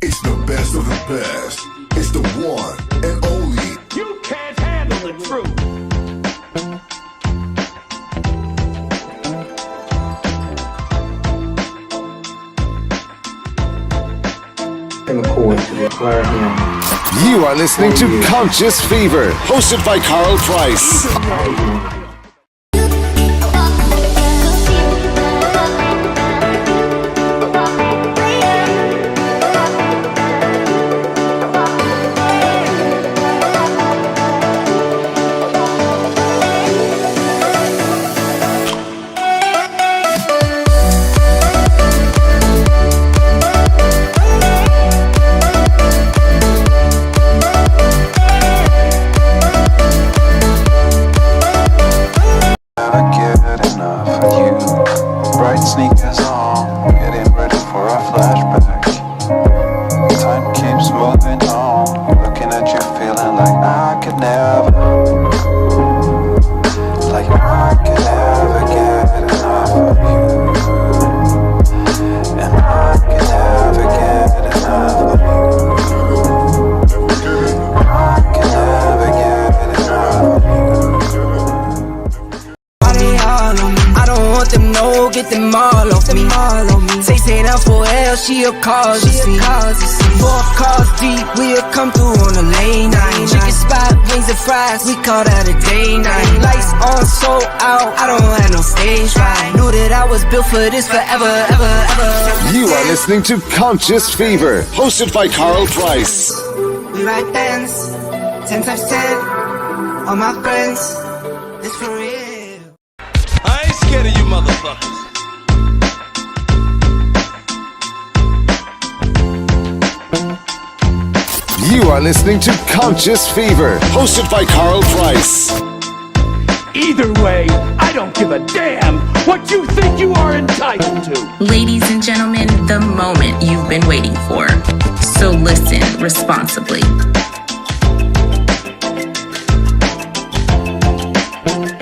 It's the best of the best. It's the one and only. You can't handle the truth. You are listening to Conscious Fever, hosted by Carl Price. Sneakers on, getting ready for a flashback. Time keeps moving on, looking at you feeling like I could never get enough of you. And I could never get enough of you. I could never get enough of you. I don't want them, no, get them all off me. Say that for L, she'll cause a scene. 4 cars deep, we'll come through on a lane night. Chicken spot, wings and fries, we call that a day night. Lights on, so out, I don't have no stage fright. Knew that I was built for this forever, ever, ever. You are listening to Conscious Fever, hosted by Carl Price. We ride bands, 10 times 10, all my friends, it's for real. I ain't scared of you motherfuckers. You are listening to Conscious Fever, hosted by Carl Price. Either way, I don't give a damn what you think you are entitled to. Ladies and gentlemen, the moment you've been waiting for. So listen responsibly.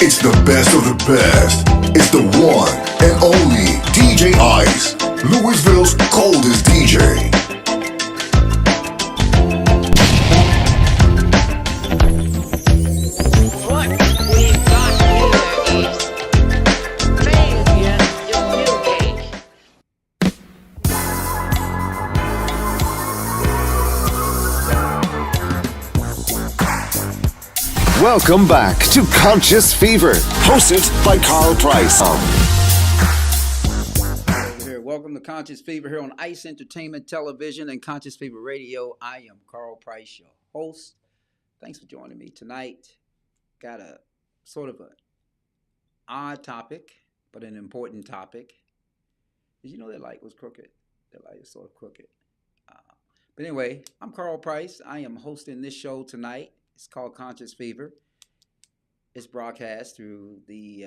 It's the best of the best. It's the one and only DJ Ice, Louisville's coldest DJ. Welcome back to Conscious Fever, hosted by Carl Price. Welcome to Conscious Fever here on Ice Entertainment Television and Conscious Fever Radio. I am Carl Price, your host. Thanks for joining me tonight. Got a sort of an odd topic, but an important topic. Did you know that light was crooked? That light is sort of crooked. But anyway, I'm Carl Price. I am hosting this show tonight. It's called Conscious Fever. It's broadcast through the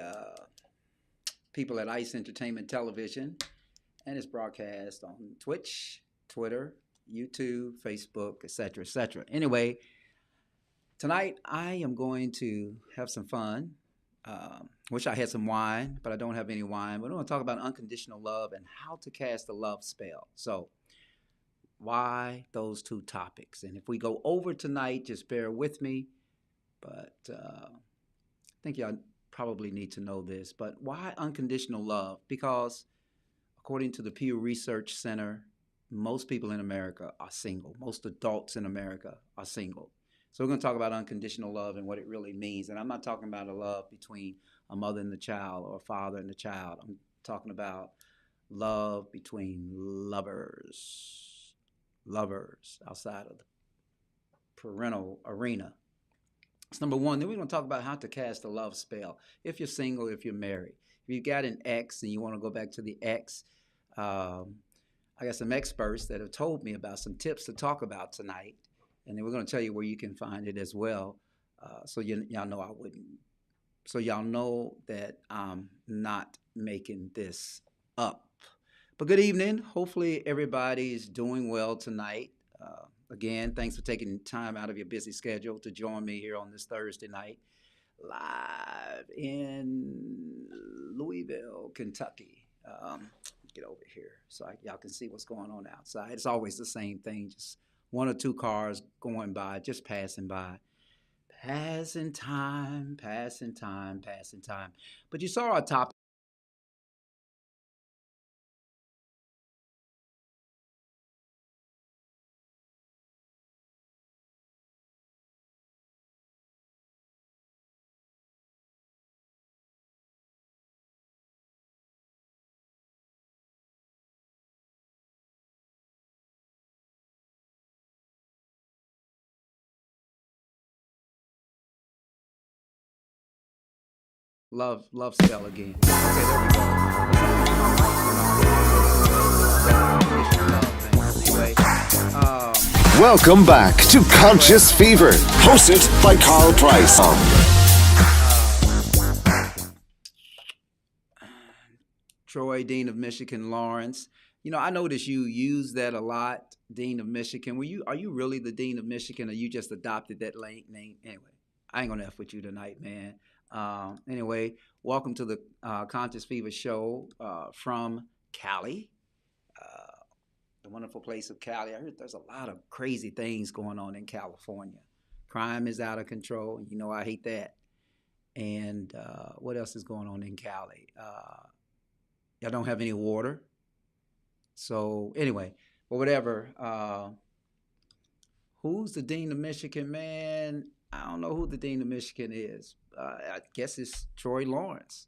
people at Ice Entertainment Television, and it's broadcast on Twitch, Twitter, YouTube, Facebook, etc., etc. Anyway, tonight I am going to have some fun. Wish I had some wine, but I don't have any wine. But I want to talk about unconditional love and how to cast a love spell. So, why those two topics? And if we go over tonight, just bear with me. But I think y'all probably need to know this. But why unconditional love? Because according to the Pew Research Center, most people in America are single. Most adults in America are single. So we're going to talk about unconditional love and what it really means. And I'm not talking about a love between a mother and the child or a father and the child. I'm talking about love between lovers outside of the parental arena. That's number one. Then we're going to talk about how to cast a love spell. If you're single, if you're married. If you got an ex and you want to go back to the ex, I got some experts that have told me about some tips to talk about tonight. And then we're going to tell you where you can find it as well. So y'all know I wouldn't. So y'all know that I'm not making this up. But good evening. Hopefully everybody's doing well tonight. Again, thanks for taking time out of your busy schedule to join me here on this Thursday night, live in Louisville, Kentucky. get over here so y'all can see what's going on outside. It's always the same thing, just one or two cars going by, just passing by. Passing time, passing time, passing time. But you saw our topic. Love spell again. Okay, there we go. Anyway, Welcome back to Conscious Fever, hosted by Carl Price. Troy, Dean of Michigan, Lawrence. You know, I noticed you use that a lot, Dean of Michigan. Are you really the Dean of Michigan, or you just adopted that name? Anyway, I ain't gonna F with you tonight, man. Anyway, welcome to the Conscious Fever show from Cali, the wonderful place of Cali. I heard there's a lot of crazy things going on in California. Crime is out of control. You know, I hate that. And what else is going on in Cali? Y'all don't have any water. So anyway, but whatever. Who's the Dean of Michigan, man? I don't know who the Dean of Michigan is. I guess it's Troy Lawrence.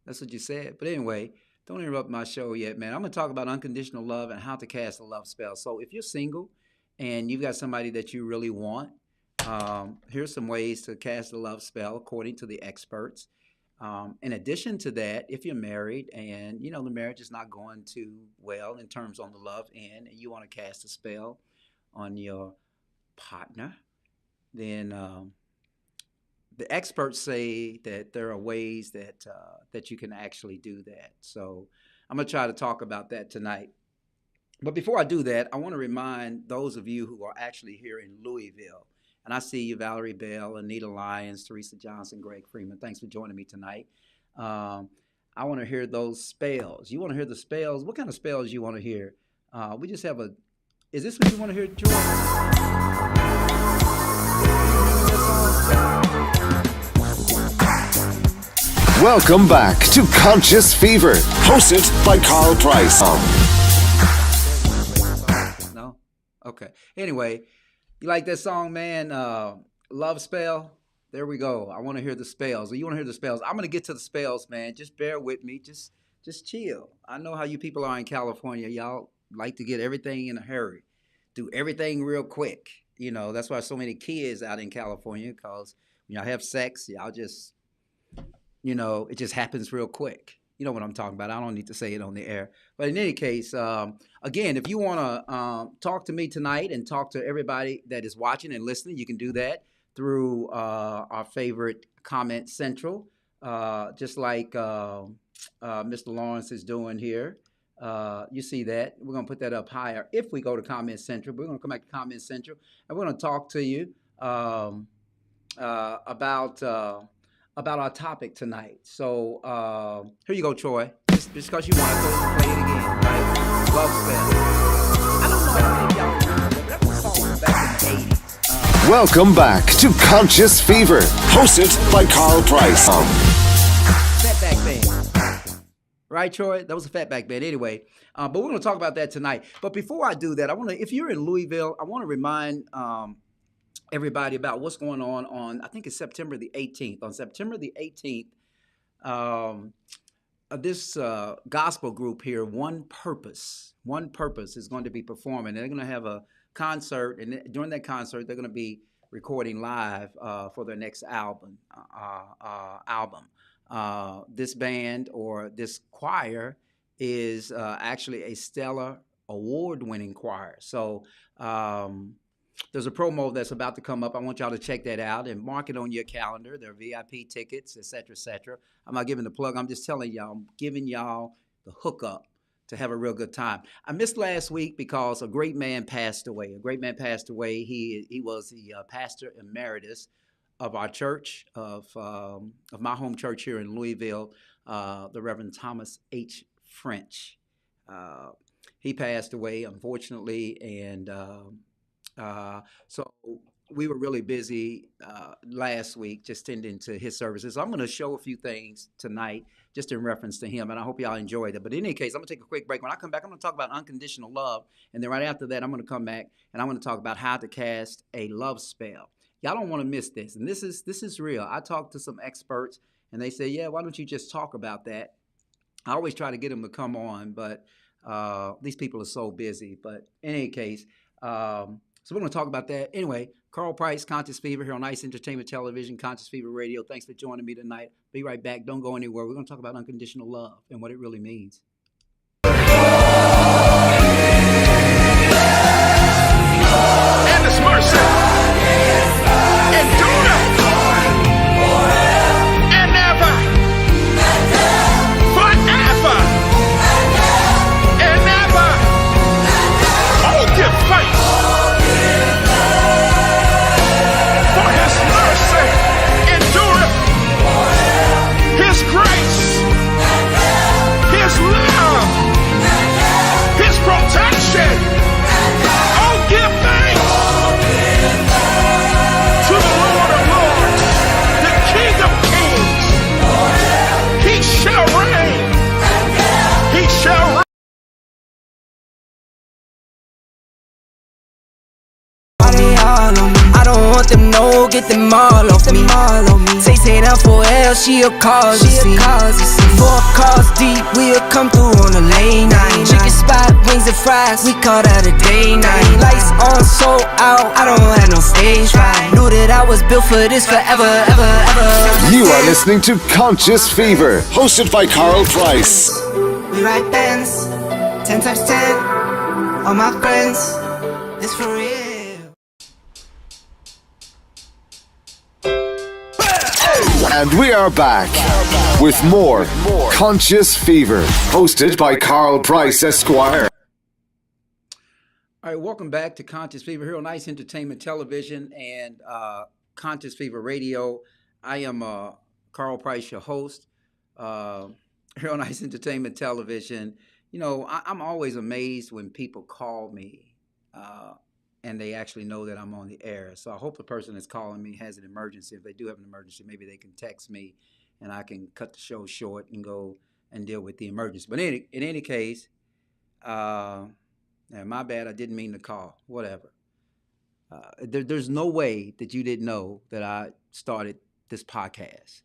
That's what you said. But anyway, don't interrupt my show yet, man. I'm going to talk about unconditional love and how to cast a love spell. So if you're single and you've got somebody that you really want, here's some ways to cast a love spell according to the experts. In addition to that, if you're married and, you know, the marriage is not going too well in terms on the love end and you want to cast a spell on your partner, then the experts say that there are ways that you can actually do that. So I'm going to try to talk about that tonight. But before I do that, I want to remind those of you who are actually here in Louisville. And I see you, Valerie Bell, Anita Lyons, Teresa Johnson, Greg Freeman. Thanks for joining me tonight. I want to hear those spells. You want to hear the spells? What kind of spells you want to hear? We just have is this what you want to hear, George? Welcome back to Conscious Fever, hosted by Carl Price. No? Okay. Anyway, you like that song, man? Love Spell? There we go. I want to hear the spells. You want to hear the spells? I'm going to get to the spells, man. Just bear with me. Just chill. I know how you people are in California. Y'all like to get everything in a hurry. Do everything real quick. You know, that's why so many kids out in California, because when y'all have sex, y'all just, you know, it just happens real quick. You know what I'm talking about. I don't need to say it on the air. But in any case, again, if you want to talk to me tonight and talk to everybody that is watching and listening, you can do that through our favorite Comment Central, just like Mr. Lawrence is doing here. You see that. We're going to put that up higher if we go to Comment Central. We're going to come back to Comment Central, and we're going to talk to you about our topic tonight. So here you go, Troy. Just because you want to play it again, right? Love Spell. I don't know how many of y'all remember, but that was a song back in the 80s. Welcome back to Conscious Fever, hosted by Carl Price. Fatback Band. Right, Troy? That was a Fatback Band. Anyway, but we're going to talk about that tonight. But before I do that, if you're in Louisville, I want to remind everybody about what's going on, I think it's September the 18th. On September the 18th, this gospel group here, One Purpose is going to be performing. They're going to have a concert, and during that concert, they're going to be recording live for their next album. This band or this choir is actually a Stellar Award-winning choir. So there's a promo that's about to come up. I want y'all to check that out and mark it on your calendar. There are VIP tickets, et cetera, et cetera. I'm not giving the plug. I'm just telling y'all, I'm giving y'all the hookup to have a real good time. I missed last week because a great man passed away. He was the pastor emeritus of our church, of my home church here in Louisville, the Reverend Thomas H. French. He passed away, unfortunately, and so we were really busy last week just tending to his services. So I'm going to show a few things tonight just in reference to him, and I hope y'all enjoyed it. But in any case, I'm going to take a quick break. When I come back, I'm going to talk about unconditional love, and then right after that, I'm going to come back and I'm going to talk about how to cast a love spell. Y'all don't want to miss this, and this is real. I talked to some experts, and they say, "Yeah, why don't you just talk about that?" I always try to get them to come on, but these people are so busy. But in any case, so we're going to talk about that. Anyway, Carl Price, Conscious Fever here on Ice Entertainment Television, Conscious Fever Radio. Thanks for joining me tonight. Be right back. Don't go anywhere. We're going to talk about unconditional love and what it really means. And His mercy endureth and ever, forever and ever. Oh, give thanks for His mercy endureth, His grace, His love, His protection. Oh, give thanks to the Lord of Lords, the King of Kings. He shall reign. He shall reign. I don't want them, no, get them all off me. Say down for L, she a cause, you see. 4 cars deep, we'll come through on a late night. Chicken spot, wings and fries, we call that a day night. Lights on, sold out, I don't have no stage fright. Knew that I was built for this forever, ever, ever. You are listening to Conscious Fever, hosted by Carl Price. We ride bands, 10 times 10. All my friends, it's for real. And we are back with more Conscious Fever, hosted by Carl Price Esquire. All right, welcome back to Conscious Fever here on Ice Entertainment Television and Conscious Fever Radio. I am Carl Price, your host here on Ice Entertainment Television. You know, I'm always amazed when people call me and they actually know that I'm on the air. So I hope the person that's calling me has an emergency. If they do have an emergency, maybe they can text me and I can cut the show short and go and deal with the emergency. But in any case, my bad, I didn't mean to call. Whatever. There's no way that you didn't know that I started this podcast,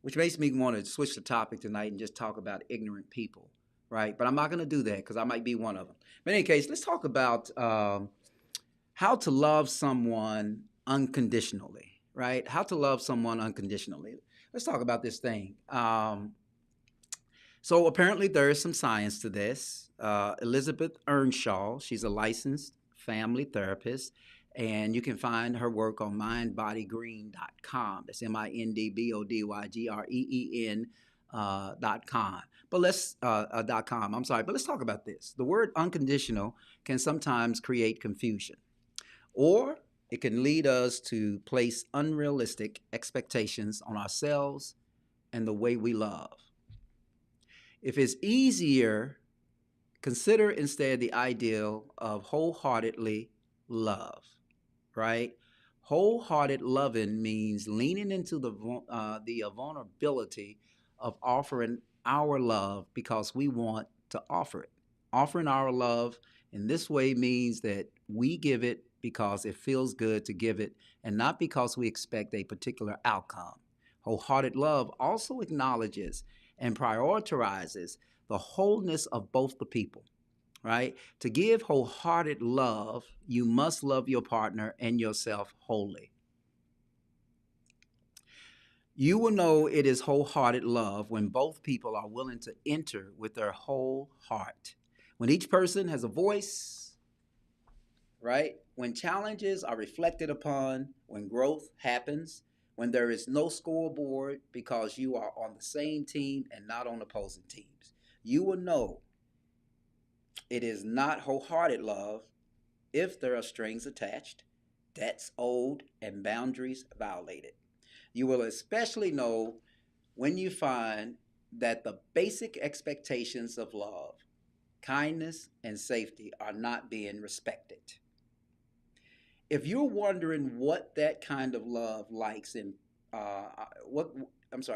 which makes me want to switch the topic tonight and just talk about ignorant people, right? But I'm not going to do that because I might be one of them. But in any case, let's talk about how to love someone unconditionally, right? How to love someone unconditionally. Let's talk about this thing. So apparently there is some science to this. Elizabeth Earnshaw, she's a licensed family therapist, and you can find her work on mindbodygreen.com. That's mindbodygreen.com. But let's .com. I'm sorry, but let's talk about this. The word unconditional can sometimes create confusion, or it can lead us to place unrealistic expectations on ourselves and the way we love. If it's easier, consider instead the ideal of wholeheartedly love, right? Wholehearted loving means leaning into the vulnerability of offering our love because we want to offer it. Offering our love in this way means that we give it because it feels good to give it and not because we expect a particular outcome. Wholehearted love also acknowledges and prioritizes the wholeness of both the people, right? To give wholehearted love, you must love your partner and yourself wholly. You will know it is wholehearted love when both people are willing to enter with their whole heart. When each person has a voice, right? When challenges are reflected upon, when growth happens, when there is no scoreboard because you are on the same team and not on opposing teams. You will know it is not wholehearted love if there are strings attached, debts owed, and boundaries violated. You will especially know when you find that the basic expectations of love, kindness, and safety are not being respected. If you're wondering what that kind of love likes in what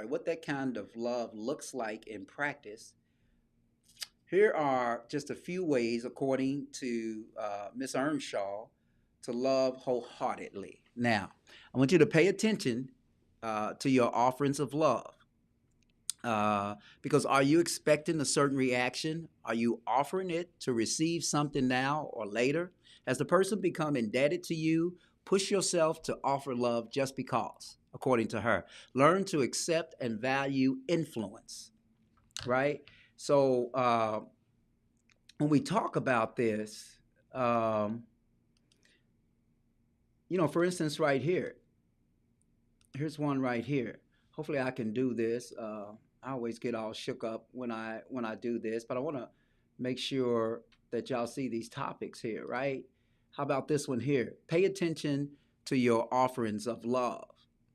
what that kind of love looks like in practice, here are just a few ways, according to Miss Earnshaw, to love wholeheartedly. Now, I want you to pay attention to your offerings of love. Because are you expecting a certain reaction? Are you offering it to receive something now or later? Has the person become indebted to you? Push yourself to offer love just because, according to her. Learn to accept and value influence, right? So when we talk about this, for instance, right here, here's one right here. Hopefully I can do this. I always get all shook up when I do this, but I want to make sure that y'all see these topics here, right? How about this one here? Pay attention to your offerings of love,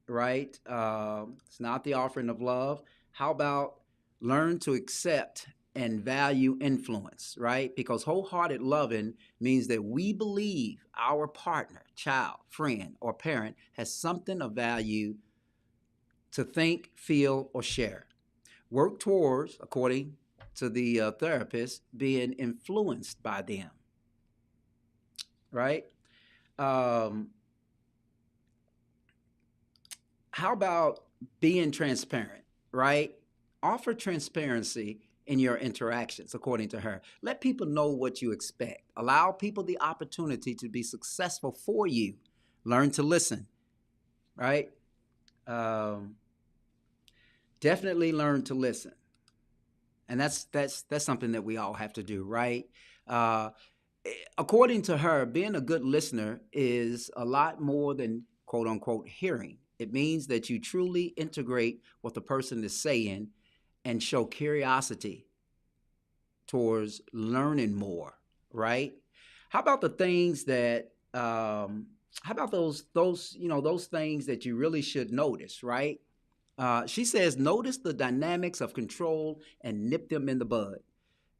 right? It's not the offering of love. How about learn to accept and value influence, right? Because wholehearted loving means that we believe our partner, child, friend, or parent has something of value to think, feel, or share. Work towards, according to the therapist, being influenced by them, right? How about being transparent, right? Offer transparency in your interactions, according to her. Let people know what you expect. Allow people the opportunity to be successful for you. Learn to listen, right? Definitely learn to listen. And that's something that we all have to do, right? According to her, being a good listener is a lot more than quote unquote hearing. It means that you truly integrate what the person is saying and show curiosity towards learning more, right? How about the things that how about those things that you really should notice, right? She says, notice the dynamics of control and nip them in the bud.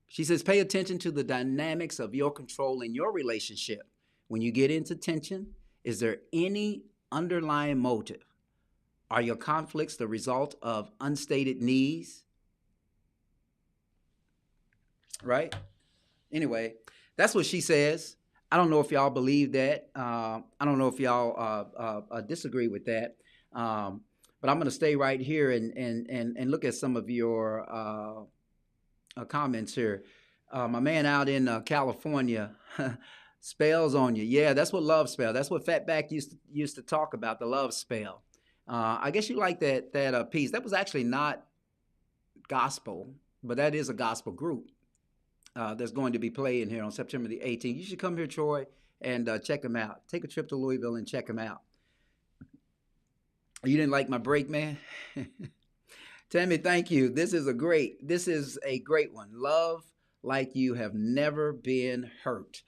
She says, pay attention to the dynamics of your control in your relationship. When you get into tension, is there any underlying motive? Are your conflicts the result of unstated needs? Right? Anyway, that's what she says. I don't know if y'all believe that. I don't know if y'all disagree with that. But I'm going to stay right here and look at some of your comments here. My man out in California, spells on you. Yeah, that's what love spell. That's what Fatback used to talk about, the love spell. I guess you like that piece. That was actually not gospel, but that is a gospel group that's going to be playing here on September the 18th. You should come here, Troy, and check them out. Take a trip to Louisville and check them out. You didn't like my break, man? Tammy, thank you. This is a great one. Love like you have never been hurt.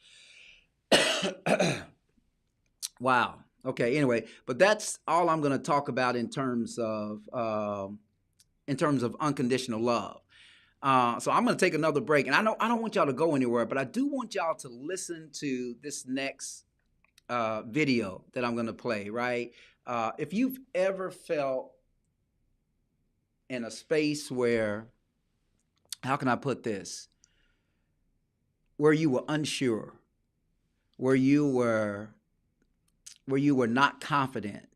Wow. Okay. Anyway, but that's all I'm going to talk about in terms of unconditional love. So I'm going to take another break, and I don't want y'all to go anywhere, but I do want y'all to listen to this next video that I'm going to play. Right. If you've ever felt in a space where, how can I put this, where you were unsure, where you were not confident,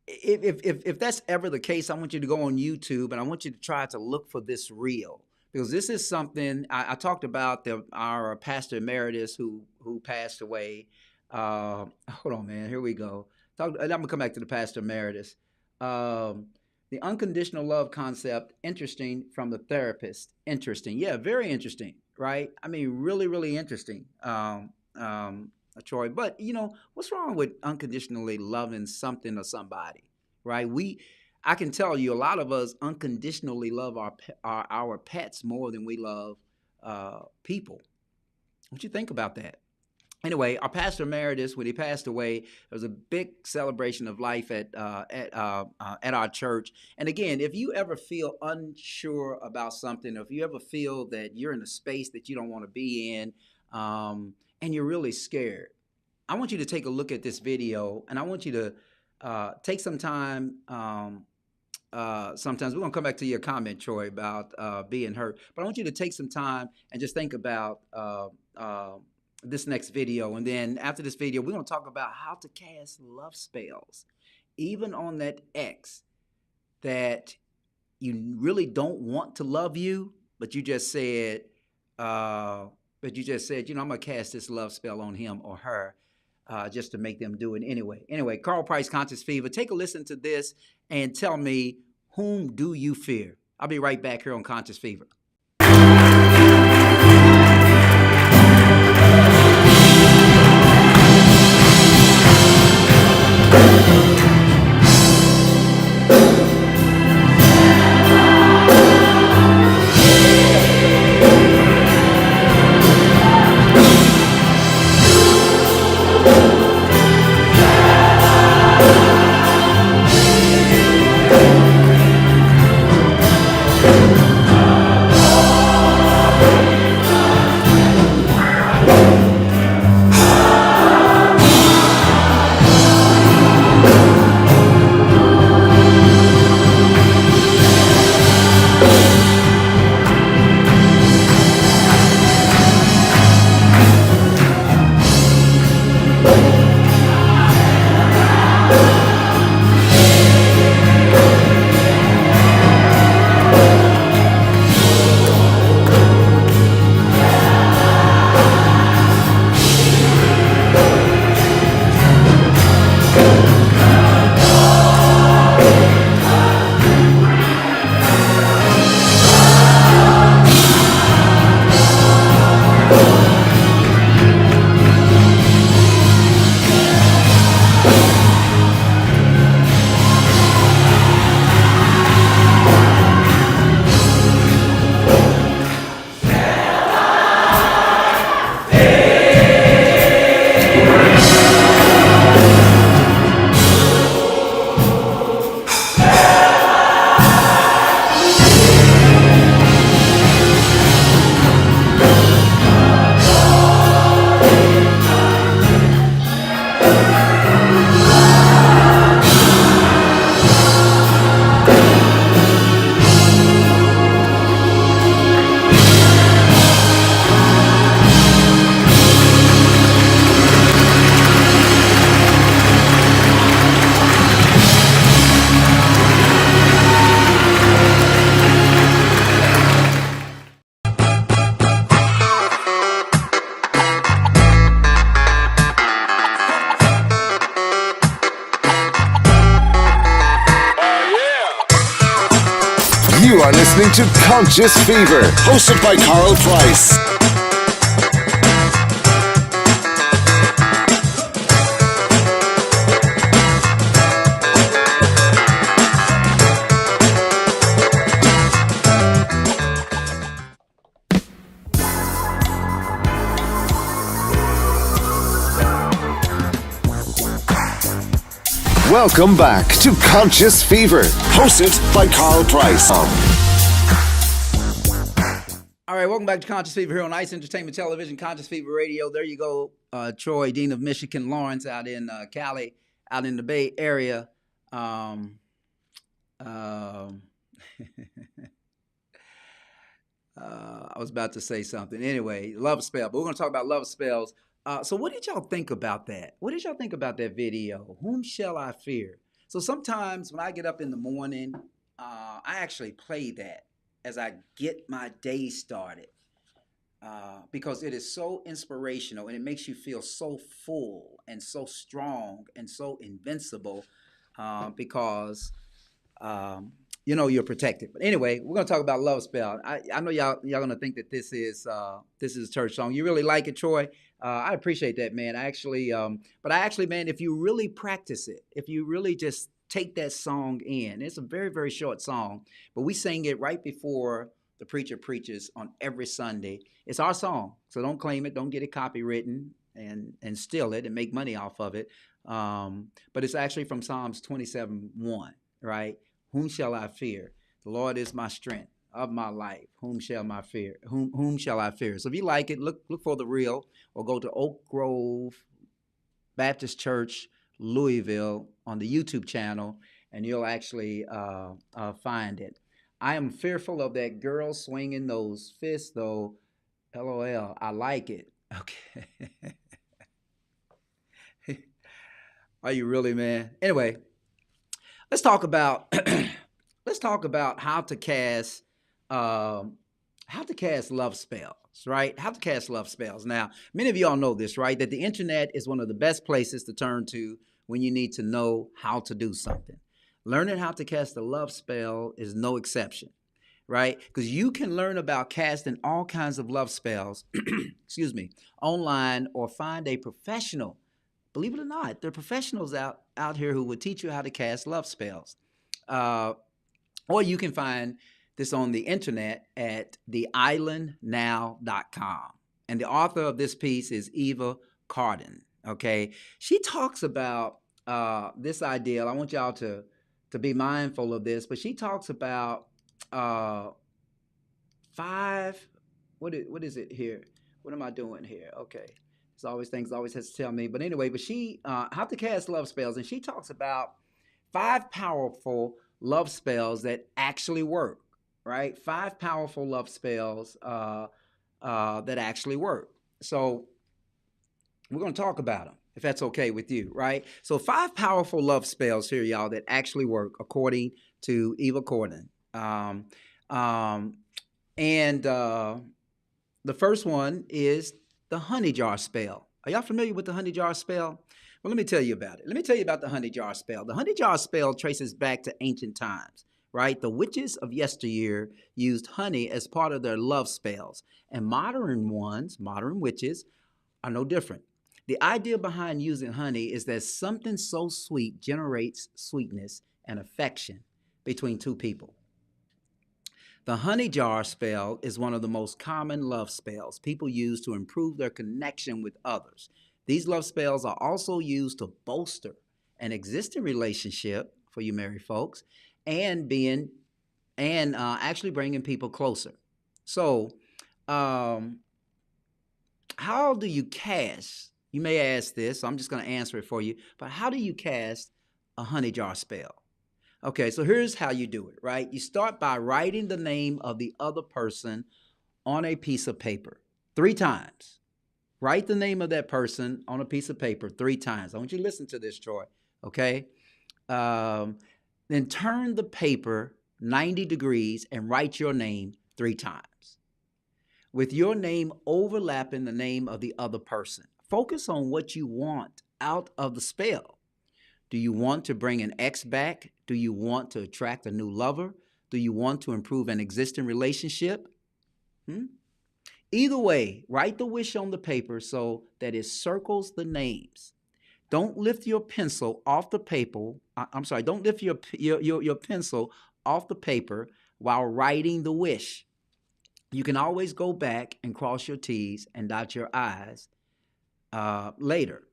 if that's ever the case, I want you to go on YouTube and I want you to try to look for this reel, because this is something I talked about our pastor emeritus who passed away. Hold on, man. Here we go. I'm gonna come back to the pastor emeritus. The unconditional love concept, interesting from the therapist. Interesting. Yeah, very interesting, right? I mean, really, really interesting, Troy. But, what's wrong with unconditionally loving something or somebody, right? I can tell you a lot of us unconditionally love our pets more than we love people. What you think about that? Anyway, our pastor emeritus, when he passed away, there was a big celebration of life at our church. And again, if you ever feel unsure about something, or if you ever feel that you're in a space that you don't want to be in, and you're really scared, I want you to take a look at this video, and I want you to take some time. Sometimes we're gonna come back to your comment, Troy, about being hurt, but I want you to take some time and just think about this next video. And then after this video, we're going to talk about how to cast love spells, even on that ex that you really don't want to love you, but you just said, I'm going to cast this love spell on him or her just to make them do it anyway. Anyway, Carl Price, Conscious Fever. Take a listen to this and tell me, whom do you fear? I'll be right back here on Conscious Fever. You are listening to Conscious Fever, hosted by Carl Price. Welcome back to Conscious Fever, hosted by Carl Price. All right, welcome back to Conscious Fever here on Ice Entertainment Television, Conscious Fever Radio. There you go, Troy, Dean of Michigan, Lawrence out in Cali, out in the Bay Area. I was about to say something. Anyway, love spell, but we're going to talk about love spells. So what did y'all think about that? What did y'all think about that video? Whom shall I fear? So sometimes when I get up in the morning, I actually play that as I get my day started because it is so inspirational and it makes you feel so full and so strong and so invincible because you're protected. But anyway, we're gonna talk about love spell. I know y'all gonna think that this is a church song. You really like it, Troy? I appreciate that, man. But man, if you really practice it, if you really just take that song in, it's a very, very short song, but we sing it right before the preacher preaches on every Sunday. It's our song, so don't claim it, don't get it copywritten. and steal it and make money off of it. But it's actually from Psalms 27:1, right? Whom shall I fear? The Lord is my strength of my life. Whom shall I fear? Whom shall I fear? So if you like it, look for the reel or go to Oak Grove Baptist Church, Louisville on the YouTube channel, and you'll actually find it. I am fearful of that girl swinging those fists, though. LOL. I like it. Okay. Are you really, man? Anyway, let's talk about let's talk about how to cast love spells, right? How to cast love spells. Now, many of y'all know this, right? That the internet is one of the best places to turn to when you need to know how to do something. Learning how to cast a love spell is no exception, right? Because you can learn about casting all kinds of love spells, excuse me, online, or find a professional. Believe it or not, there are professionals out here who will teach you how to cast love spells. Or you can find this on the internet at theislandnow.com. And the author of this piece is Eva Cardin, okay? She talks about this idea. I want y'all to be mindful of this, but she talks about what is it here? What am I doing here? Okay. It's always things always has to tell me. But anyway, she how to cast love spells, and she talks about 5 powerful love spells that actually work, right? 5 powerful love spells that actually work. So we're going to talk about them, if that's okay with you, right? So 5 powerful love spells here, y'all, that actually work according to Eva Corden. The first one is the honey jar spell. Are y'all familiar with the honey jar spell? Well, let me tell you about it. Let me tell you about the honey jar spell. The honey jar spell traces back to ancient times, right? The witches of yesteryear used honey as part of their love spells, and modern witches, are no different. The idea behind using honey is that something so sweet generates sweetness and affection between two people. The honey jar spell is one of the most common love spells people use to improve their connection with others. These love spells are also used to bolster an existing relationship for you married folks and actually bringing people closer. So, how do you cast? You may ask this, so I'm just going to answer it for you. But how do you cast a honey jar spell? Okay, so here's how you do it, right? You start by writing the name of the other person on a piece of paper 3 times. Write the name of that person on a piece of paper 3 times. I want you to listen to this, Troy, okay? Then turn the paper 90 degrees and write your name 3 times, with your name overlapping the name of the other person. Focus on what you want out of the spell. Do you want to bring an ex back? Do you want to attract a new lover? Do you want to improve an existing relationship? Either way, write the wish on the paper so that it circles the names. Don't lift your pencil off the paper. Don't lift your pencil off the paper while writing the wish. You can always go back and cross your T's and dot your I's later.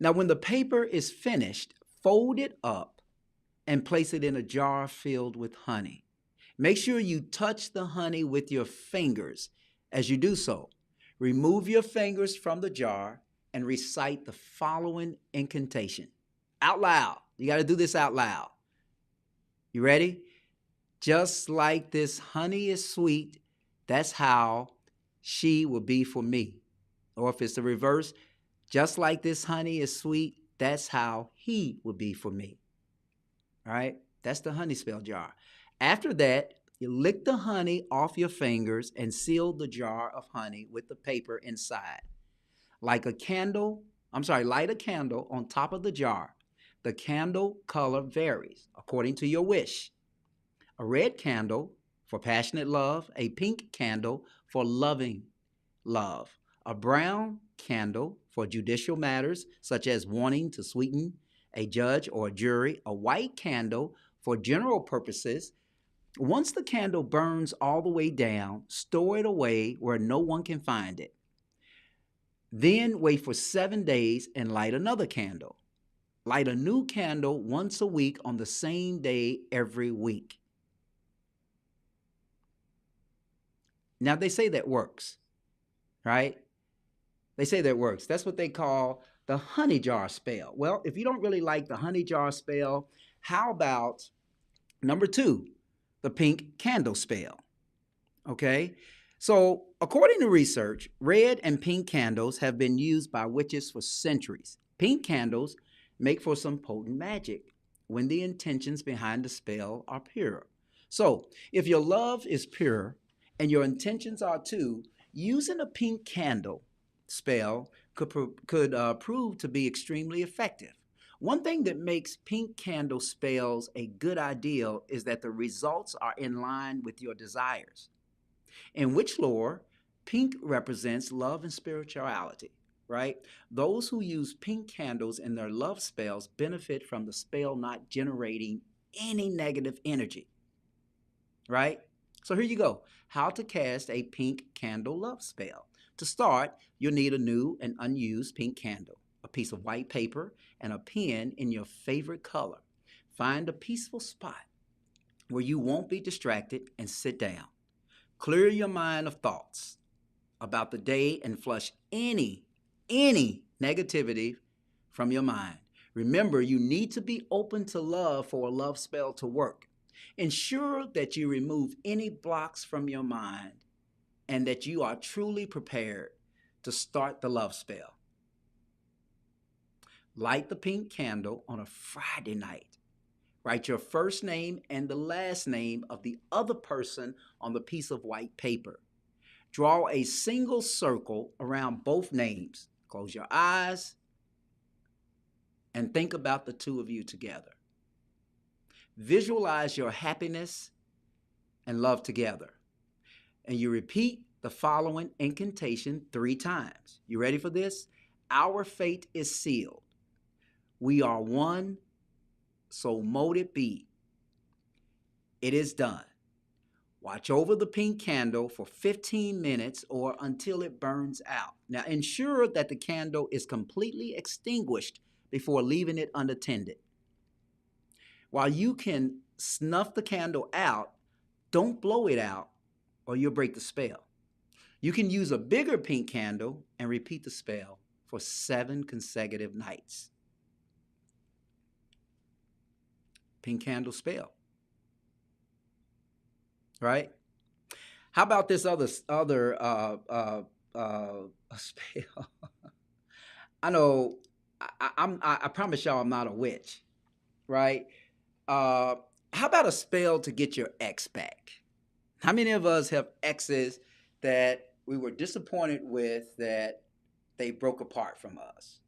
Now, when the paper is finished, fold it up and place it in a jar filled with honey. Make sure you touch the honey with your fingers as you do so. Remove your fingers from the jar and recite the following incantation out loud. You got to do this out loud. You ready? Just like this honey is sweet, that's how she will be for me. Or if it's the reverse, just like this honey is sweet, that's how he will be for me. All right? That's the honey spell jar. After that, you lick the honey off your fingers and seal the jar of honey with the paper inside. Light a candle on top of the jar. The candle color varies according to your wish. A red candle for passionate love, a pink candle for loving love, a brown candle for judicial matters, such as wanting to sweeten a judge or a jury, a white candle for general purposes. Once the candle burns all the way down, store it away where no one can find it. Then wait for 7 days and light another candle. Light a new candle once a week on the same day every week. Now, they say that works, right? They say that works. That's what they call the honey jar spell. Well, if you don't really like the honey jar spell, how about number 2, the pink candle spell? Okay? So, according to research, red and pink candles have been used by witches for centuries. Pink candles make for some potent magic when the intentions behind the spell are pure. So, if your love is pure and your intentions are too, using a pink candle spell could prove to be extremely effective. One thing that makes pink candle spells a good idea is that the results are in line with your desires. In witch lore, pink represents love and spirituality, right? Those who use pink candles in their love spells benefit from the spell not generating any negative energy, right? So here you go. How to cast a pink candle love spell. To start, you'll need a new and unused pink candle, a piece of white paper, and a pen in your favorite color. Find a peaceful spot where you won't be distracted and sit down. Clear your mind of thoughts about the day and flush any negativity from your mind. Remember, you need to be open to love for a love spell to work. Ensure that you remove any blocks from your mind and that you are truly prepared to start the love spell. Light the pink candle on a Friday night. Write your first name and the last name of the other person on the piece of white paper. Draw a single circle around both names. Close your eyes and think about the two of you together. Visualize your happiness and love together. And you repeat the following incantation 3 times. You ready for this? Our fate is sealed. We are one. So mote it be. It is done. Watch over the pink candle for 15 minutes or until it burns out. Now ensure that the candle is completely extinguished before leaving it unattended. While you can snuff the candle out, don't blow it out or you'll break the spell. You can use a bigger pink candle and repeat the spell for 7 consecutive nights. Pink candle spell, right? How about this other spell? I know. I promise y'all, I'm not a witch, right? How about a spell to get your ex back? How many of us have exes that we were disappointed with that they broke apart from us?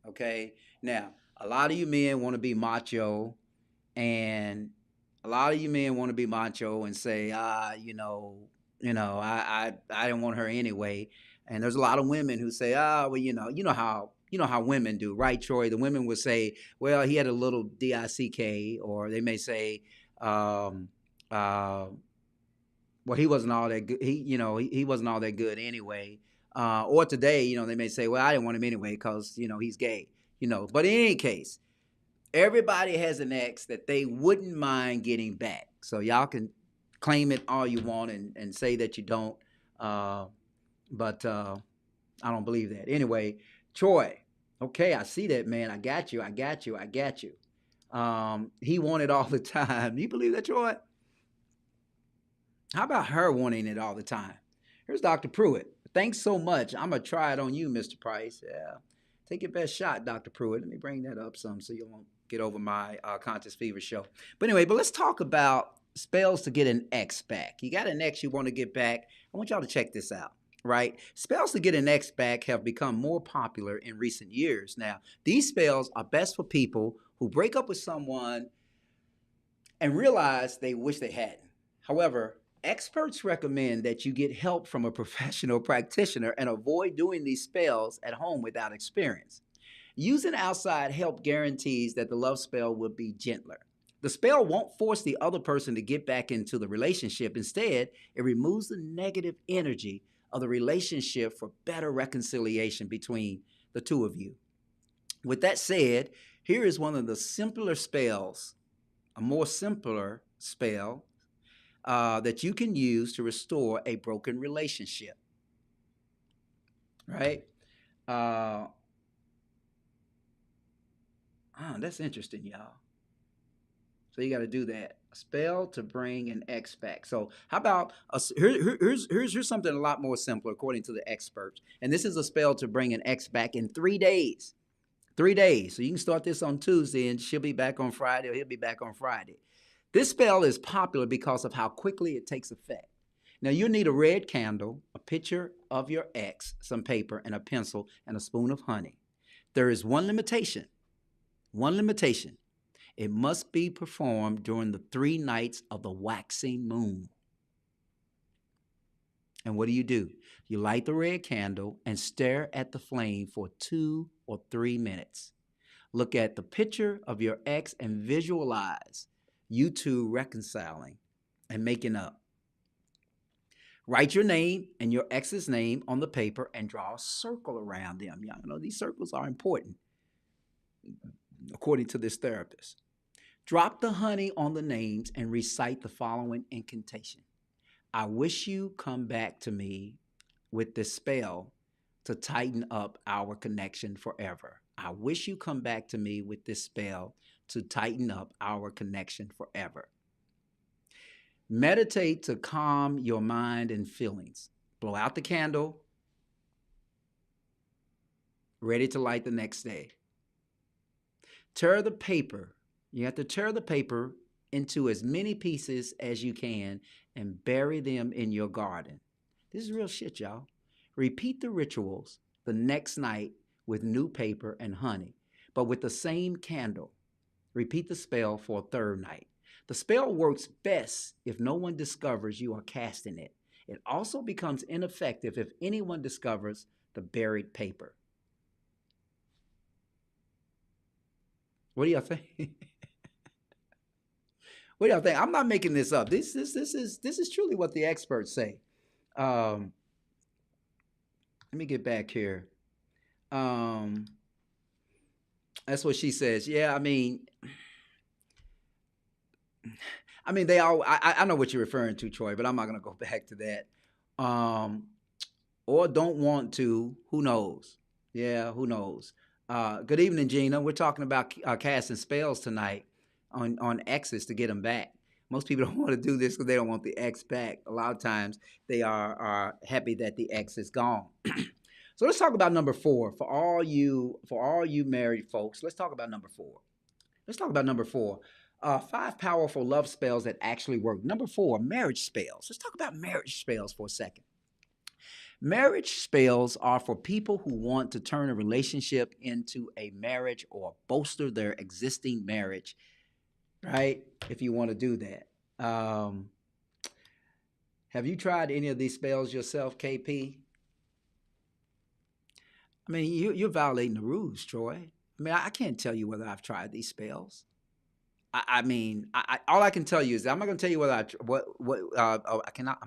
Okay, now a lot of you men want to be macho. And a lot of you men want to be macho and say, I didn't want her anyway. And there's a lot of women who say, well, you know how women do, right, Troy? The women would say, well, he had a little DICK, or they may say, well, he wasn't all that good. He wasn't all that good anyway. Or today, they may say, well, I didn't want him anyway because, he's gay. But in any case, everybody has an ex that they wouldn't mind getting back. So y'all can claim it all you want and say that you don't. But I don't believe that. Anyway, Troy, okay, I see that, man. I got you. He wanted all the time. Do you believe that, Troy? How about her wanting it all the time? Here's Dr. Pruitt. Thanks so much. I'm going to try it on you, Mr. Price. Yeah. Take your best shot, Dr. Pruitt. Let me bring that up some so you won't get over my Conscious Fever show. But anyway, let's talk about spells to get an ex back. You got an ex you want to get back. I want y'all to check this out, right? Spells to get an ex back have become more popular in recent years. Now, these spells are best for people who break up with someone and realize they wish they hadn't. However, experts recommend that you get help from a professional practitioner and avoid doing these spells at home without experience. Using outside help guarantees that the love spell will be gentler. The spell won't force the other person to get back into the relationship. Instead, it removes the negative energy of the relationship for better reconciliation between the two of you. With that said, here is one of the simpler spells, a more simpler spell that you can use to restore a broken relationship. Right? That's interesting, y'all. So you got to do that. A spell to bring an ex back. So how about here's something a lot more simpler according to the experts. And this is a spell to bring an ex back in 3 days. 3 days. So you can start this on Tuesday and she'll be back on Friday or he'll be back on Friday. This spell is popular because of how quickly it takes effect. Now you'll need a red candle, a picture of your ex, some paper and a pencil, and a spoon of honey. There is one limitation. One limitation. It must be performed during the 3 nights of the waxing moon. And what do? You light the red candle and stare at the flame for 2 or 3 minutes. Look at the picture of your ex and visualize you two reconciling and making up. Write your name and your ex's name on the paper and draw a circle around them. You know, these circles are important, according to this therapist. Drop the honey on the names and recite the following incantation. I wish you come back to me with this spell to tighten up our connection forever. I wish you come back to me with this spell to tighten up our connection forever. Meditate to calm your mind and feelings. Blow out the candle. Ready to light the next day. Tear the paper. You have to tear the paper into as many pieces as you can and bury them in your garden. This is real shit, y'all. Repeat the rituals the next night with new paper and honey, but with the same candle. Repeat the spell for a 3rd night. The spell works best if no one discovers you are casting it. It also becomes ineffective if anyone discovers the buried paper. What do y'all think? What do y'all think? I'm not making this up. This is truly what the experts say. Let me get back here. That's what she says. Yeah, I mean, they all. I know what you're referring to, Troy, but I'm not gonna go back to that. Or don't want to. Who knows? Yeah, who knows? Good evening, Gina. We're talking about casting spells tonight on exes to get them back. Most people don't want to do this because they don't want the ex back. A lot of times they are happy that the ex is gone. So let's talk about number 4 for all you married folks. Let's talk about number 4. Let's talk about number 4. 5 powerful love spells that actually work. Number 4, marriage spells. Let's talk about marriage spells for a second. Marriage spells are for people who want to turn a relationship into a marriage or bolster their existing marriage, right? If you want to do that. Have you tried any of these spells yourself, KP? I mean, you're violating the rules, Troy. I mean, I can't tell you whether I've tried these spells. I mean, all I can tell you is I'm not going to tell you whether I'm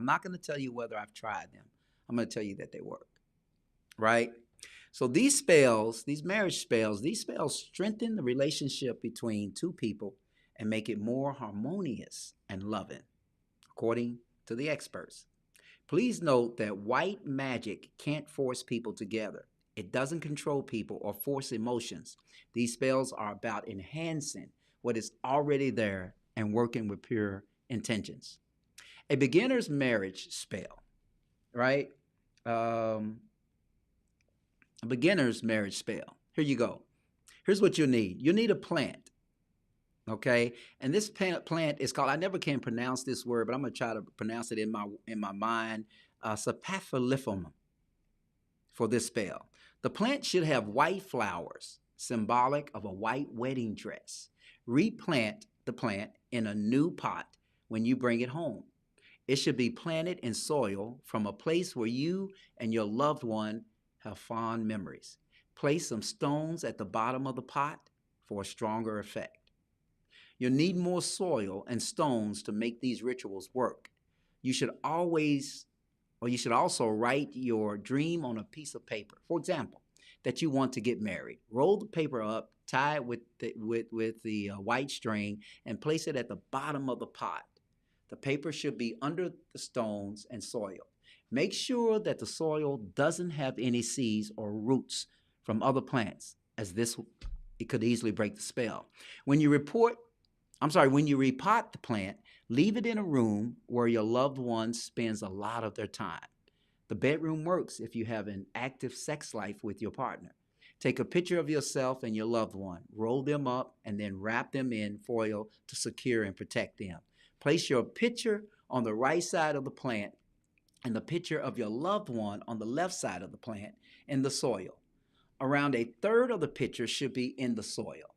not going to tell you whether I've tried them. I'm going to tell you that they work, right? So these spells, these marriage spells, these spells strengthen the relationship between two people and make it more harmonious and loving, according to the experts. Please note that white magic can't force people together. It doesn't control people or force emotions. These spells are about enhancing what is already there and working with pure intentions. A beginner's marriage spell, right? A beginner's marriage spell. Here you go. Here's what you need. You need a plant, okay? And this plant is called, I never can pronounce this word, but I'm going to try to pronounce it in my mind, sapphilifum for this spell. The plant should have white flowers, symbolic of a white wedding dress. Replant the plant in a new pot when you bring it home. It should be planted in soil from a place where you and your loved one have fond memories. Place some stones at the bottom of the pot for a stronger effect. You'll need more soil and stones to make these rituals work. You should always or you should also write your dream on a piece of paper. For example, that you want to get married. Roll the paper up, tie it with the white string, and place it at the bottom of the pot. The paper should be under the stones and soil. Make sure that the soil doesn't have any seeds or roots from other plants, as it could easily break the spell. When you repot the plant, leave it in a room where your loved one spends a lot of their time. The bedroom works if you have an active sex life with your partner. Take a picture of yourself and your loved one, roll them up, and then wrap them in foil to secure and protect them. Place your picture on the right side of the plant and the picture of your loved one on the left side of the plant in the soil. Around a third of the picture should be in the soil.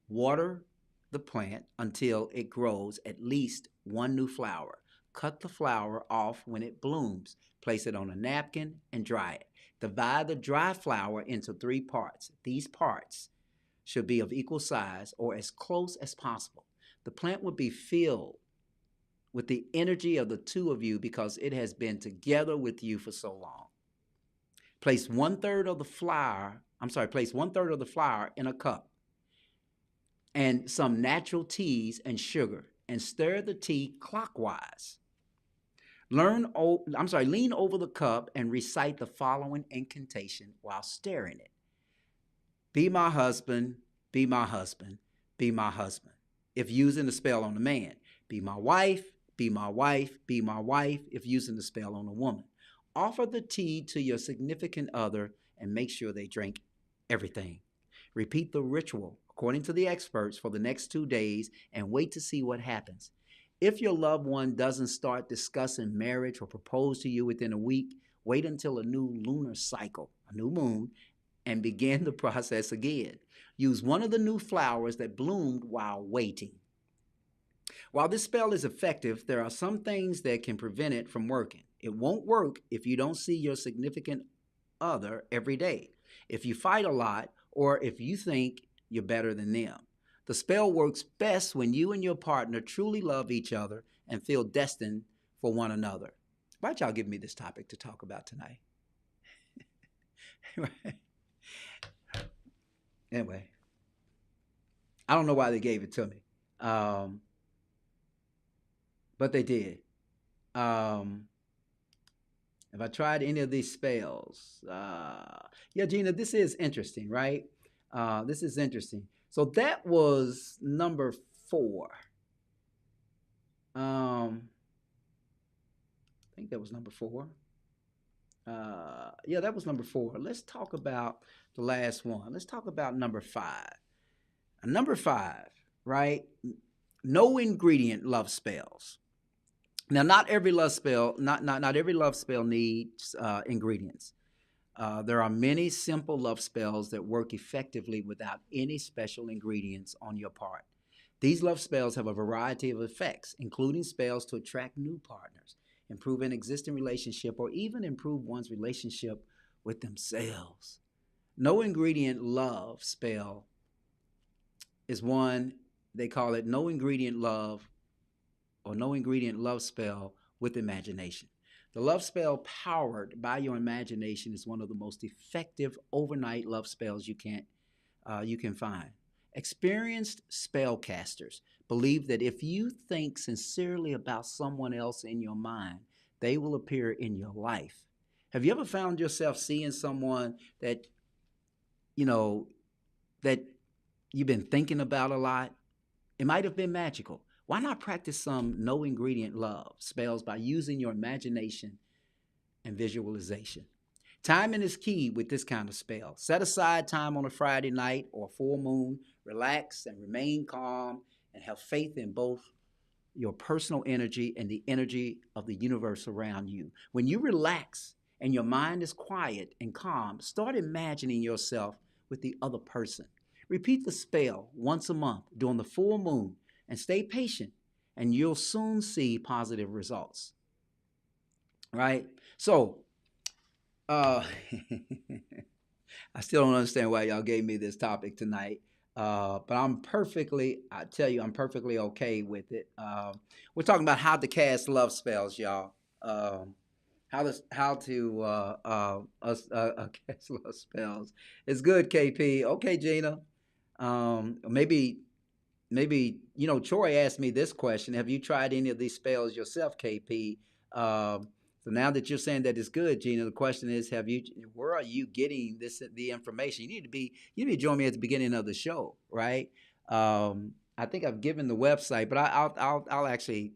Water the plant until it grows at least one new flower. Cut the flower off when it blooms. Place it on a napkin and dry it. Divide the dry flower into 3 parts. These parts should be of equal size or as close as possible. The plant will be filled with the energy of the two of you because it has been together with you for so long. Place 1/3 of the flower in a cup and some natural teas and sugar, and stir the tea clockwise. Lean over the cup and recite the following incantation while stirring it. Be my husband, be my husband, be my husband. If using the spell on a man, be my wife, be my wife, be my wife, if using the spell on a woman. Offer the tea to your significant other and make sure they drink everything. Repeat the ritual according to the experts for the next 2 days and wait to see what happens. If your loved one doesn't start discussing marriage or propose to you within a week, wait until a new lunar cycle, a new moon, and begin the process again. Use one of the new flowers that bloomed while waiting. While this spell is effective, there are some things that can prevent it from working. It won't work if you don't see your significant other every day, if you fight a lot, or if you think you're better than them. The spell works best when you and your partner truly love each other and feel destined for one another. Why don't y'all give me this topic to talk about tonight? Anyway, I don't know why they gave it to me, but they did. If I tried any of these spells, yeah, Gina, this is interesting, right? This is interesting. So that was number 4. I think that was number 4. Yeah, that was number 4. Let's talk about the last one. Let's talk about number 5. Number 5, right? No ingredient love spells. Now, not every love spell needs ingredients. There are many simple love spells that work effectively without any special ingredients on your part. These love spells have a variety of effects, including spells to attract new partners, improve an existing relationship, or even improve one's relationship with themselves. No ingredient love spell is one, they call it no ingredient love or no ingredient love spell with imagination. The love spell powered by your imagination is one of the most effective overnight love spells you can find. Experienced spellcasters believe that if you think sincerely about someone else in your mind, they will appear in your life. Have you ever found yourself seeing someone that that you've been thinking about a lot? It might have been magical. Why not practice some no ingredient love spells by using your imagination and visualization? Timing is key with this kind of spell. Set aside time on a Friday night or full moon. Relax and remain calm and have faith in both your personal energy and the energy of the universe around you. When you relax and your mind is quiet and calm, start imagining yourself with the other person. Repeat the spell once a month during the full moon and stay patient, and you'll soon see positive results. Right? So, I still don't understand why y'all gave me this topic tonight, but I'm perfectly okay with it. We're talking about how to cast love spells, y'all. cast love spells. It's good, KP. Okay, Gina. Maybe Troy asked me this question: have you tried any of these spells yourself, KP? So now that you're saying that it's good, Gina, the question is: where are you getting the information? You need to join me at the beginning of the show, right? I think I've given the website, but I'll actually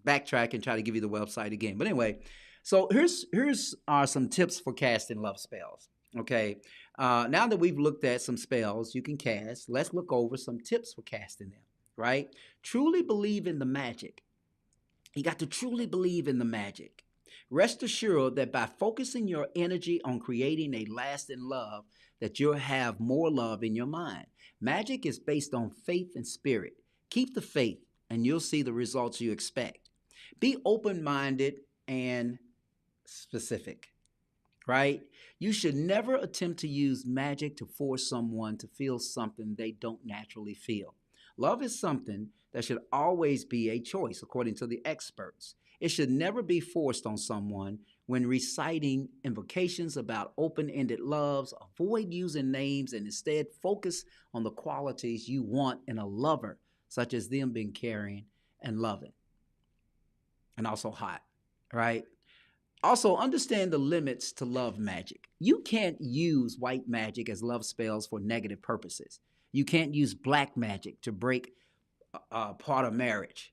backtrack and try to give you the website again. But anyway, so here's some tips for casting love spells. Okay, now that we've looked at some spells you can cast, let's look over some tips for casting them. Right? Truly believe in the magic. You got to truly believe in the magic. Rest assured that by focusing your energy on creating a lasting love, that you'll have more love in your mind. Magic is based on faith and spirit. Keep the faith, and you'll see the results you expect. Be open-minded and specific, right? You should never attempt to use magic to force someone to feel something they don't naturally feel. Love is something that should always be a choice, according to the experts. It should never be forced on someone. When reciting invocations about open-ended loves, avoid using names and instead focus on the qualities you want in a lover, such as them being caring and loving, and also hot, right? Also, understand the limits to love magic. You can't use white magic as love spells for negative purposes. You can't use black magic to break part of marriage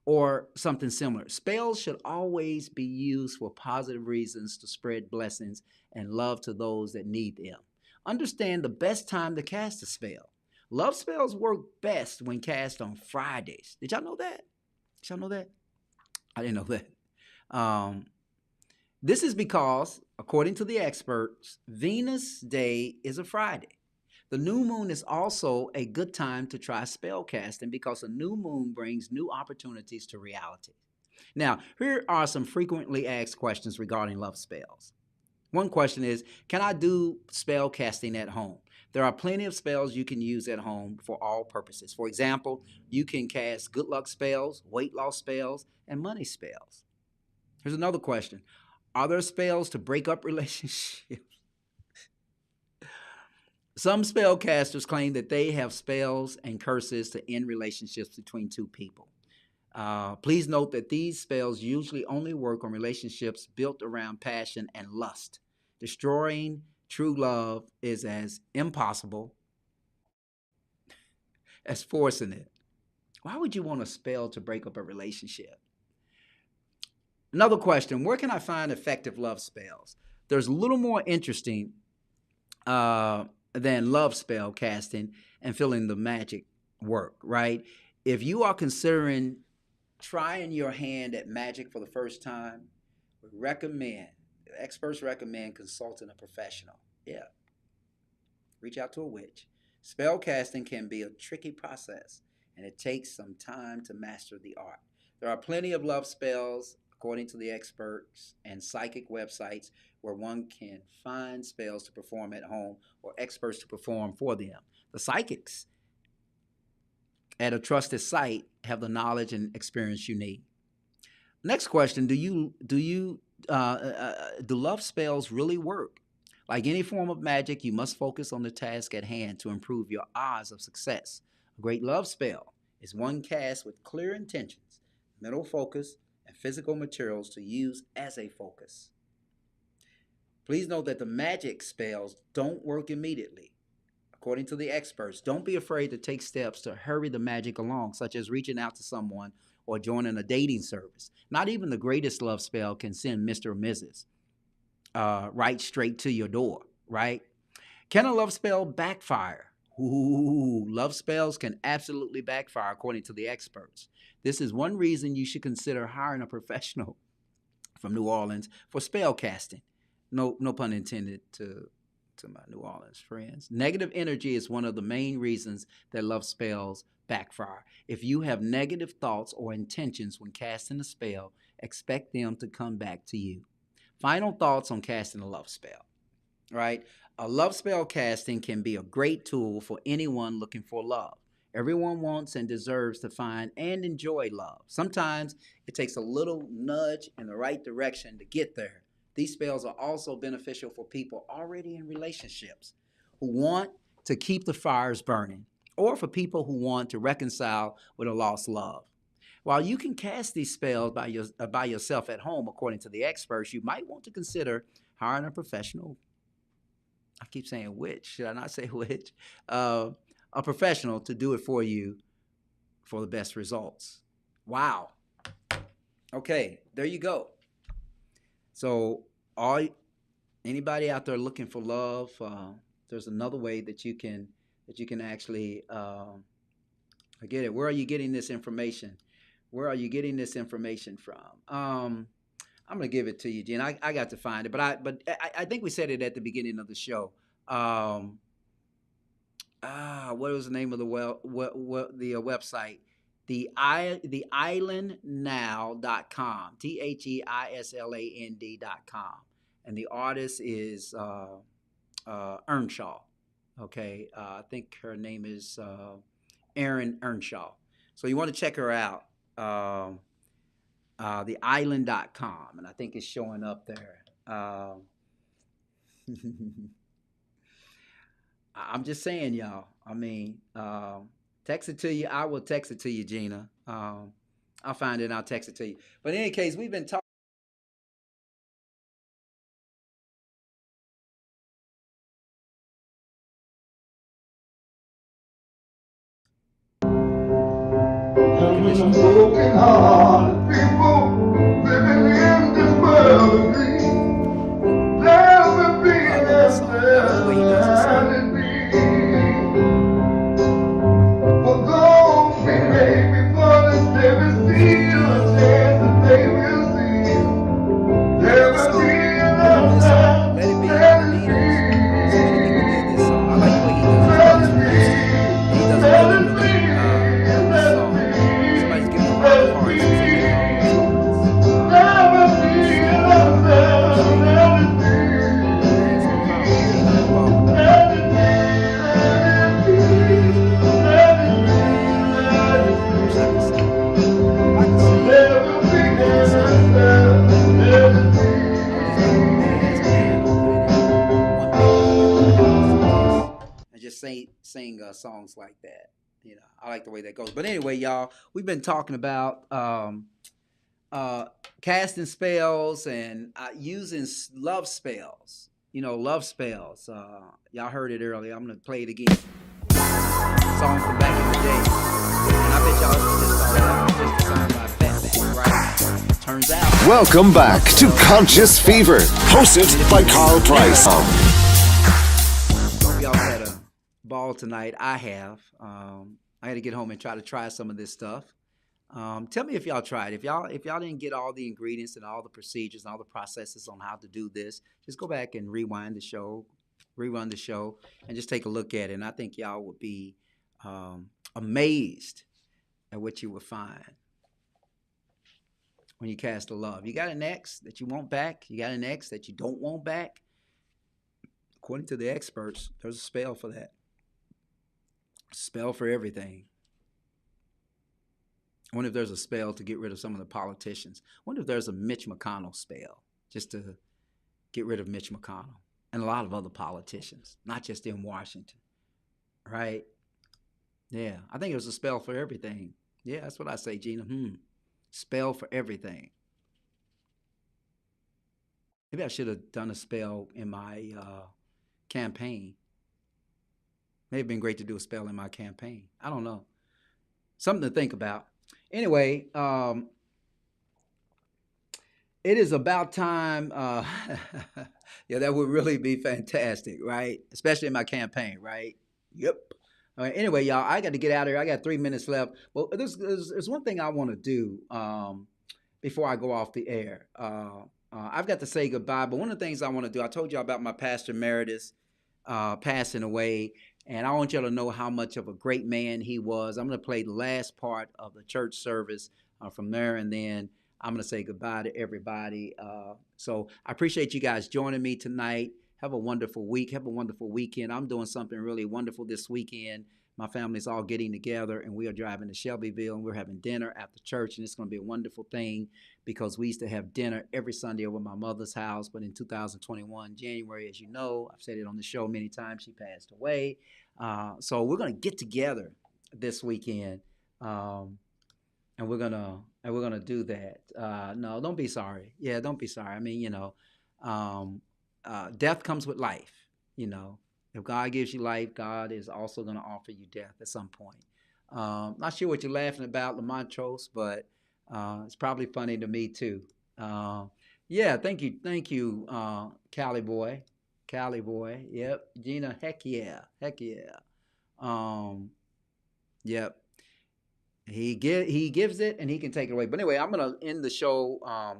or something similar. Spells should always be used for positive reasons to spread blessings and love to those that need them. Understand the best time to cast a spell. Love spells work best when cast on Fridays. Did y'all know that? Did y'all know that? I didn't know that. This is because, according to the experts, Venus Day is a Friday. The new moon is also a good time to try spell casting because a new moon brings new opportunities to reality. Now, here are some frequently asked questions regarding love spells. One question is, can I do spell casting at home? There are plenty of spells you can use at home for all purposes. For example, you can cast good luck spells, weight loss spells, and money spells. Here's another question. Are there spells to break up relationships? Some spellcasters claim that they have spells and curses to end relationships between two people. Please note that these spells usually only work on relationships built around passion and lust. Destroying true love is as impossible as forcing it. Why would you want a spell to break up a relationship? Another question, where can I find effective love spells? There's a little more interesting than love spell casting and feeling the magic work, right? If you are considering trying your hand at magic for the first time, experts recommend consulting a professional. Yeah. Reach out to a witch. Spell casting can be a tricky process, and it takes some time to master the art. There are plenty of love spells, according to the experts, and psychic websites where one can find spells to perform at home or experts to perform for them. The psychics at a trusted site have the knowledge and experience you need. Next question, do love spells really work? Like any form of magic, you must focus on the task at hand to improve your odds of success. A great love spell is one cast with clear intentions, mental focus, and physical materials to use as a focus. Please note that the magic spells don't work immediately. According to the experts, don't be afraid to take steps to hurry the magic along, such as reaching out to someone or joining a dating service. Not even the greatest love spell can send Mr. or Mrs. Right straight to your door, right? Can a love spell backfire? Ooh, love spells can absolutely backfire, according to the experts. This is one reason you should consider hiring a professional from New Orleans for spell casting. No pun intended to my New Orleans friends. Negative energy is one of the main reasons that love spells backfire. If you have negative thoughts or intentions when casting a spell, expect them to come back to you. Final thoughts on casting a love spell, right? A love spell casting can be a great tool for anyone looking for love. Everyone wants and deserves to find and enjoy love. Sometimes it takes a little nudge in the right direction to get there. These spells are also beneficial for people already in relationships who want to keep the fires burning, or for people who want to reconcile with a lost love. While you can cast these spells by yourself at home, according to the experts, you might want to consider hiring a professional. I keep saying witch. Should I not say witch? A professional to do it for you for the best results. Wow. Okay, there you go. So, anybody out there looking for love, there's another way that you can actually get it. Where are you getting this information? Where are you getting this information from? I'm gonna give it to you, Gene. I got to find it, but I think we said it at the beginning of the show. What was the name of the website? The islandnow.com. THEISLAND.com. And the artist is Earnshaw. Okay, I think her name is Erin Earnshaw. So you want to check her out. Theisland.com, and I think it's showing up there. I'm just saying, y'all. I mean, text it to you. I will text it to you, Gina. I'll find it and I'll text it to you. But in any case, we've been talking. Broken hearted people living in this world of dreams. Never be for those we may be punished, never see a chance that they will see. Never be enough time. Let it be. So many people did this song. I like the way he does it. He does a really, really song. Somebody's giving him a lot of parts. And just sing songs like that. You know, I like the way that goes. But anyway, y'all, we've been talking about casting spells and using love spells. You know, love spells. Y'all heard it earlier. I'm gonna play it again. Song from back in the day, and I bet y'all just thought that was just a song by Fatback, right? Turns out. Welcome back to Conscious Fever, hosted by Carl Price. Hope y'all had a ball tonight. I have. I had to get home and try some of this stuff. Tell me if y'all tried. If y'all didn't get all the ingredients and all the procedures and all the processes on how to do this, just go back and rerun the show, and just take a look at it. And I think y'all would be amazed at what you would find when you cast a love. You got an ex that you want back. You got an ex that you don't want back. According to the experts, there's a spell for that. Spell for everything. I wonder if there's a spell to get rid of some of the politicians. I wonder if there's a Mitch McConnell spell just to get rid of Mitch McConnell and a lot of other politicians, not just in Washington, right? Yeah, I think there's a spell for everything. Yeah, that's what I say, Gina. Spell for everything. Maybe I should have done a spell in my campaign. May have been great to do a spell in my campaign. I don't know. Something to think about. Anyway, it is about time. Yeah, that would really be fantastic, right? Especially in my campaign, right? Yep. All right, anyway, y'all, I got to get out of here. I got 3 minutes left. Well, there's one thing I want to do before I go off the air. I've got to say goodbye, but one of the things I want to do, I told y'all about my pastor emeritus passing away, and I want y'all to know how much of a great man he was. I'm going to play the last part of the church service from there, and then I'm going to say goodbye to everybody. So I appreciate you guys joining me tonight. Have a wonderful week. Have a wonderful weekend. I'm doing something really wonderful this weekend. my family's all getting together, and we are driving to Shelbyville, and we're having dinner after church, and it's going to be a wonderful thing because we used to have dinner every Sunday over at my mother's house, but in 2021, January, as you know, I've said it on the show many times, she passed away. So we're going to get together this weekend, and we're gonna do that. No, don't be sorry. Yeah, don't be sorry. I mean, death comes with life. If God gives you life, God is also going to offer you death at some point. Not sure what you're laughing about, Lamontrose, but it's probably funny to me too. Yeah, thank you, Cali boy. Yep, Gina. Heck yeah. Yep. He gives it and he can take it away. But anyway, I'm gonna end the show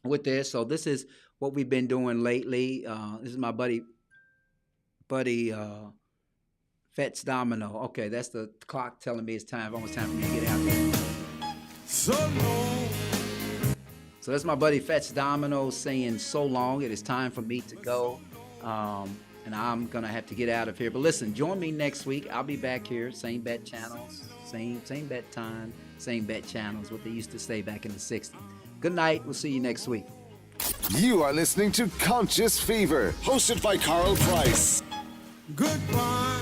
with this. So this is what we've been doing lately. This is my buddy Fats Domino. Okay, that's the clock telling me it's almost time for me to get out there. So that's my buddy Fats Domino saying so long. It is time for me to go. And I'm gonna have to get out of here. But listen, join me next week. I'll be back here, same bet channels, same bet time, same bet channels, what they used to say back in the 60s. Good night. We'll see you next week. You are listening to Conscious Fever, hosted by Carl Price. Goodbye.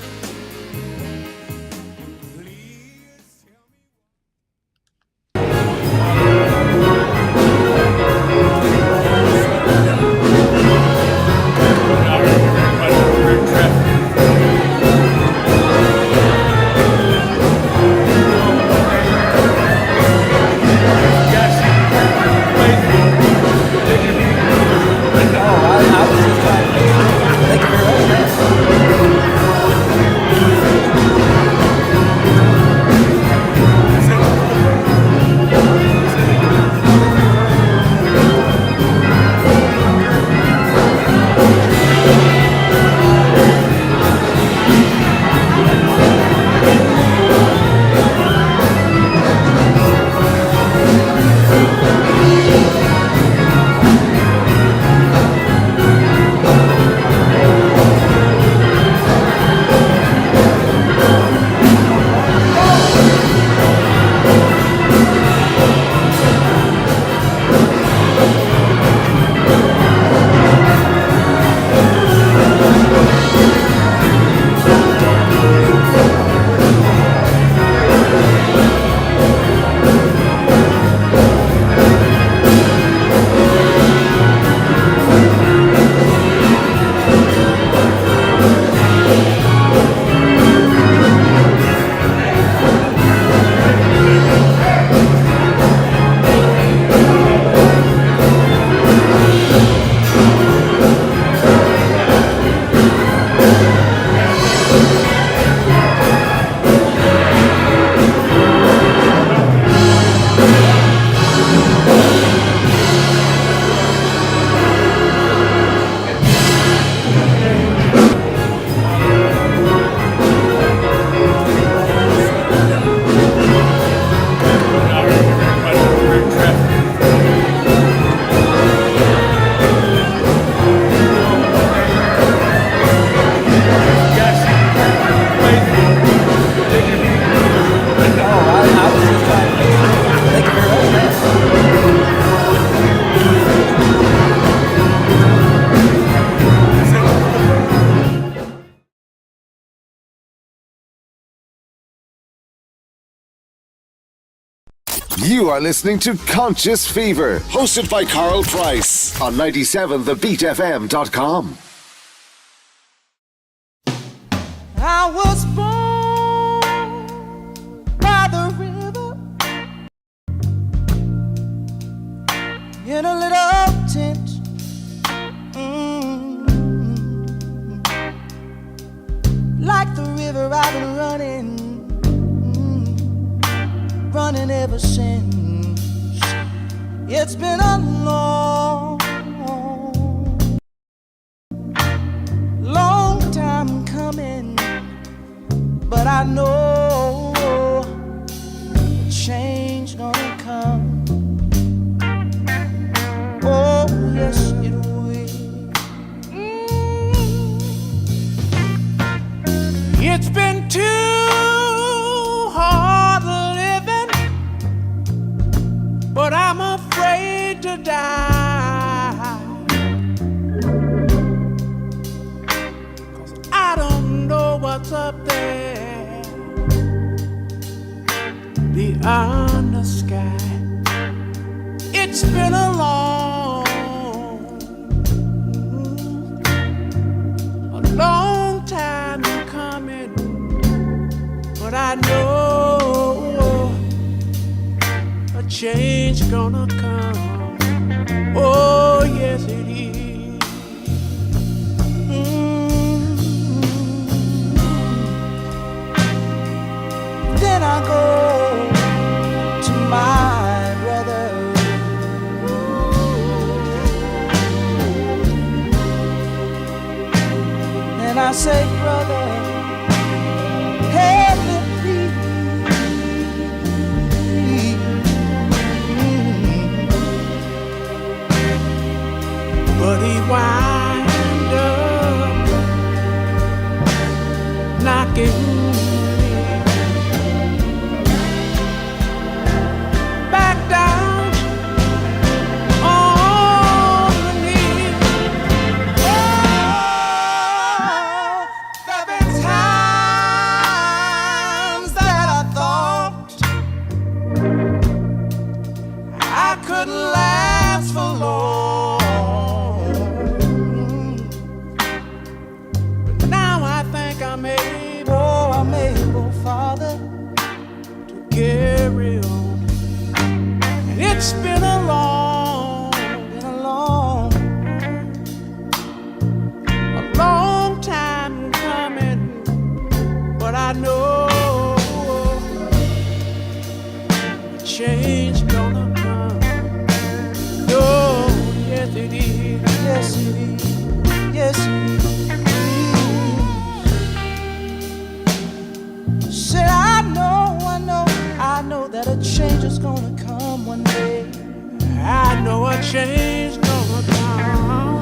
You are listening to Conscious Fever, hosted by Carl Price on 97thebeatfm.com. I was born by the river in a little tent. Like the river I've been running ever since. It's been a long time coming, but I know change gonna come. Oh yes it will. It's been too but I'm afraid to die. 'Cause I don't know what's up there beyond the sky. It's been a long time coming, but I know a change gonna come. Oh yes it is. Then I go to my brother. And I say, brother, help me please. But he wind up knocking me back down on the knees. There've been times that I thought I couldn't last for long, but now I think I'm able, Father, to carry on. And it's been a long time coming, but I know a change gonna come. Oh, yes it is, yes it is, yes it is. Said I know that a change is gonna come one day. I know a change gonna come.